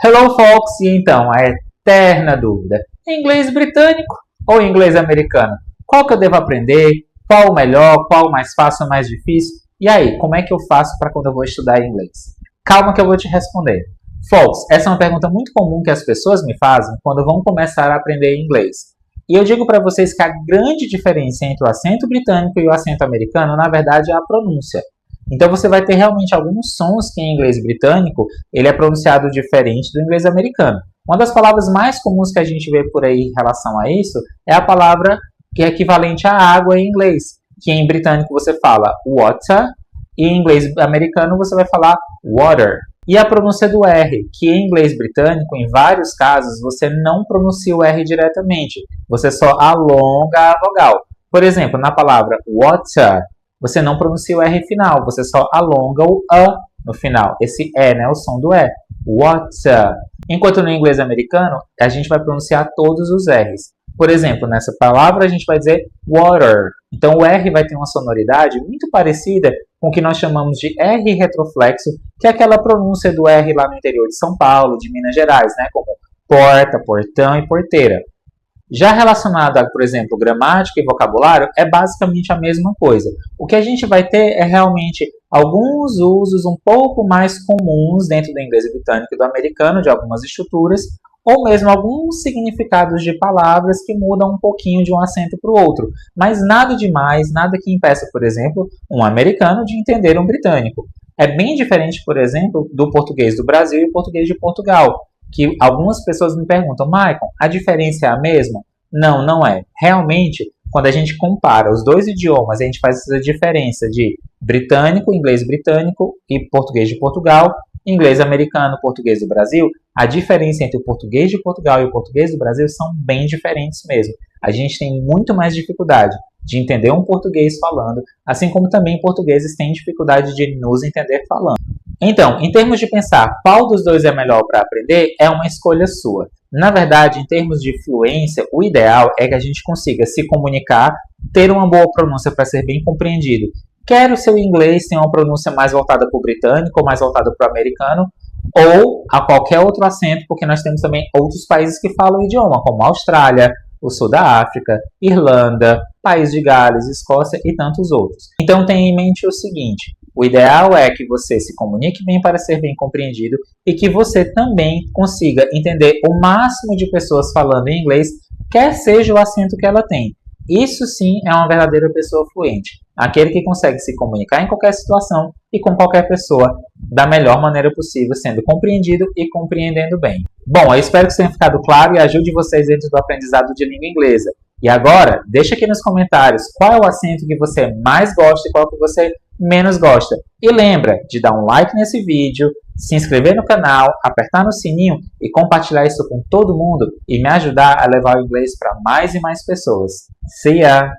Hello, folks! E então, a eterna dúvida: inglês britânico ou inglês americano? Qual que eu devo aprender? Qual o melhor? Qual o mais fácil ou mais difícil? E aí, como é que eu faço para quando eu vou estudar inglês? Calma que eu vou te responder. Folks, essa é uma pergunta muito comum que as pessoas me fazem quando vão começar a aprender inglês. E eu digo para vocês que a grande diferença entre o acento britânico e o acento americano, na verdade, é a pronúncia. Então você vai ter realmente alguns sons que em inglês britânico ele é pronunciado diferente do inglês americano. Uma das palavras mais comuns que a gente vê por aí em relação a isso é a palavra que é equivalente à água em inglês, que em britânico você fala water e em inglês americano você vai falar water. E a pronúncia do R, que em inglês britânico, em vários casos, você não pronuncia o R diretamente, você só alonga a vogal. Por exemplo, na palavra water, você não pronuncia o R final, você só alonga o A no final. Esse E, né, o som do E. Water. Enquanto no inglês americano, a gente vai pronunciar todos os R's. Por exemplo, nessa palavra a gente vai dizer water. Então o R vai ter uma sonoridade muito parecida com o que nós chamamos de R retroflexo, que é aquela pronúncia do R lá no interior de São Paulo, de Minas Gerais, né, como porta, portão e porteira. Já relacionado a, por exemplo, gramática e vocabulário, é basicamente a mesma coisa. O que a gente vai ter é realmente alguns usos um pouco mais comuns dentro do inglês britânico e do americano, de algumas estruturas, ou mesmo alguns significados de palavras que mudam um pouquinho de um acento para o outro. Mas nada demais, nada que impeça, por exemplo, um americano de entender um britânico. É bem diferente, por exemplo, do português do Brasil e o português de Portugal, que algumas pessoas me perguntam: Maicon, a diferença é a mesma? Não, não é. Realmente, quando a gente compara os dois idiomas, a gente faz essa diferença de britânico, inglês britânico e português de Portugal, inglês americano, português do Brasil, a diferença entre o português de Portugal e o português do Brasil são bem diferentes mesmo. A gente tem muito mais dificuldade de entender um português falando, assim como também portugueses têm dificuldade de nos entender falando. Então, em termos de pensar qual dos dois é melhor para aprender, é uma escolha sua. Na verdade, em termos de fluência, o ideal é que a gente consiga se comunicar, ter uma boa pronúncia para ser bem compreendido. Quer o seu inglês tenha uma pronúncia mais voltada para o britânico ou mais voltada para o americano, ou a qualquer outro acento, porque nós temos também outros países que falam o idioma, como a Austrália, o sul da África, Irlanda, País de Gales, Escócia e tantos outros. Então tenha em mente o seguinte: o ideal é que você se comunique bem para ser bem compreendido e que você também consiga entender o máximo de pessoas falando em inglês, quer seja o acento que ela tem. Isso sim é uma verdadeira pessoa fluente, aquele que consegue se comunicar em qualquer situação e com qualquer pessoa da melhor maneira possível, sendo compreendido e compreendendo bem. Bom, eu espero que isso tenha ficado claro e ajude vocês dentro do aprendizado de língua inglesa. E agora, deixa aqui nos comentários qual é o acento que você mais gosta e qual que você menos gosta. E lembra de dar um like nesse vídeo, se inscrever no canal, apertar no sininho e compartilhar isso com todo mundo e me ajudar a levar o inglês para mais e mais pessoas. See ya!